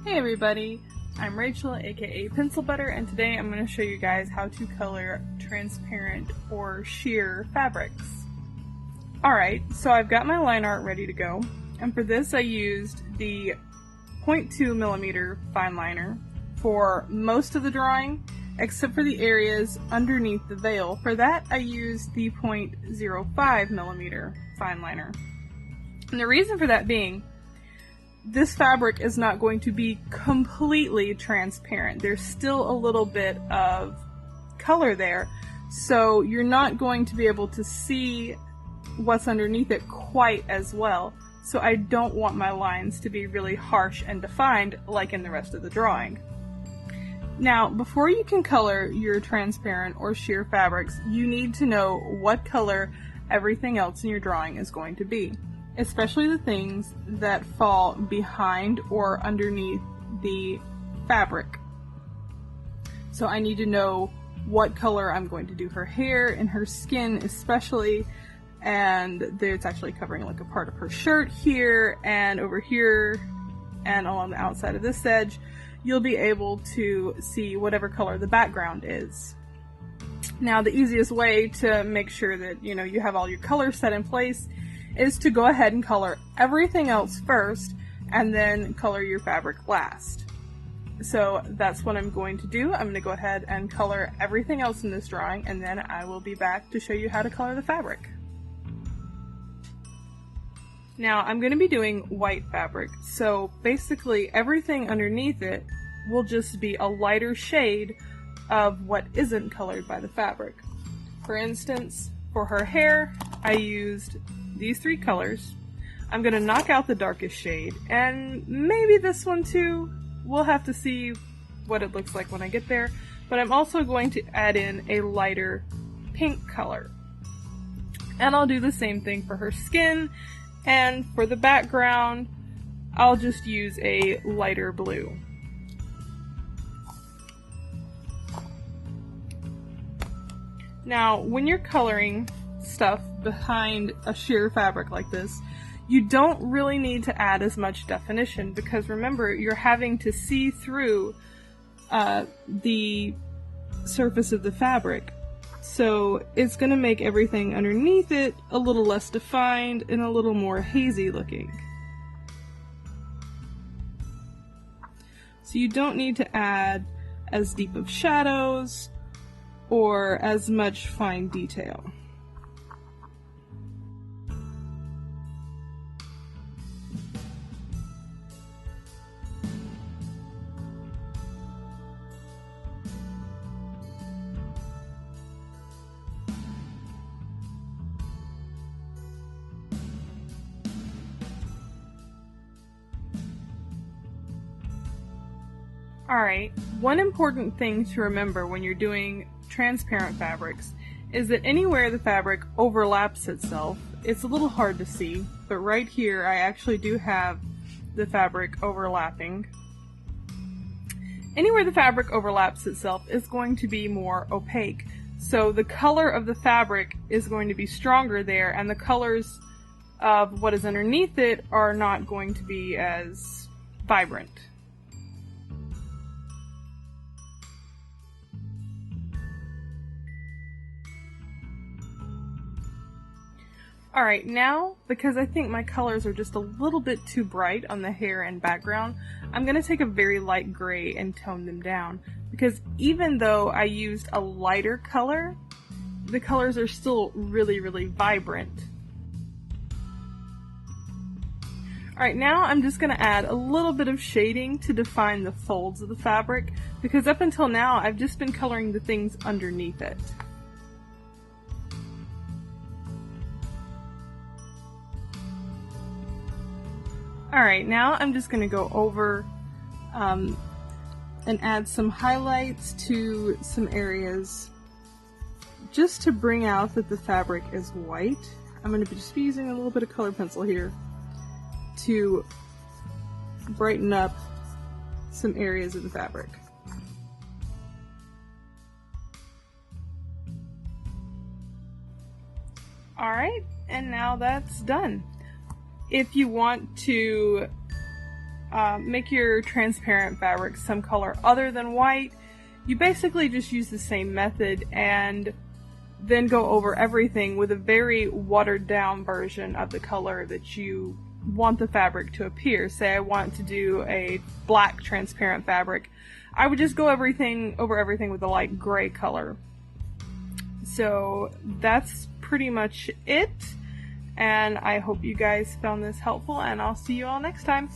Hey everybody, I'm Rachel, aka Pencil Butter, and today I'm going to show you guys how to color transparent or sheer fabrics. Alright, so I've got my line art ready to go, and for this I used the 0.2mm fine liner for most of the drawing, except for the areas underneath the veil. For that I used the 0.05mm fine liner. And the reason for that being, this fabric is not going to be completely transparent. There's still a little bit of color there, so you're not going to be able to see what's underneath it quite as well. So I don't want my lines to be really harsh and defined like in the rest of the drawing. Now, before you can color your transparent or sheer fabrics, you need to know what color everything else in your drawing is going to be, especially the things that fall behind or underneath the fabric. So I need to know what color I'm going to do her hair and her skin especially, and it's actually covering like a part of her shirt here and over here and along the outside of this edge. You'll be able to see whatever color the background is. Now, the easiest way to make sure that you have all your colors set in place is to go ahead and color everything else first and then color your fabric last. So that's what I'm going to do. I'm going to go ahead and color everything else in this drawing, and then I will be back to show you how to color the fabric. Now I'm going to be doing white fabric, so basically everything underneath it will just be a lighter shade of what isn't colored by the fabric. For instance, for her hair, I used these three colors. I'm going to knock out the darkest shade, and maybe this one too. We'll have to see what it looks like when I get there, but I'm also going to add in a lighter pink color. And I'll do the same thing for her skin, and for the background, I'll just use a lighter blue. Now, when you're coloring stuff behind a sheer fabric like this, you don't really need to add as much definition, because remember, you're having to see through the surface of the fabric. So it's going to make everything underneath it a little less defined and a little more hazy looking. So you don't need to add as deep of shadows or as much fine detail. Alright, one important thing to remember when you're doing transparent fabrics is that anywhere the fabric overlaps itself, it's a little hard to see, but right here I actually do have the fabric overlapping. Anywhere the fabric overlaps itself is going to be more opaque, so the color of the fabric is going to be stronger there, and the colors of what is underneath it are not going to be as vibrant. Alright, now, because I think my colors are just a little bit too bright on the hair and background, I'm going to take a very light gray and tone them down, because even though I used a lighter color, the colors are still really, really vibrant. Alright, now I'm just going to add a little bit of shading to define the folds of the fabric, because up until now I've just been coloring the things underneath it. Alright, now I'm just going to go over and add some highlights to some areas just to bring out that the fabric is white. I'm going to just be using a little bit of color pencil here to brighten up some areas of the fabric. Alright, and now that's done. If you want to make your transparent fabric some color other than white, you basically just use the same method and then go over everything with a very watered down version of the color that you want the fabric to appear. Say I want to do a black transparent fabric, I would just go over everything with a light gray color. So that's pretty much it, and I hope you guys found this helpful, and I'll see you all next time.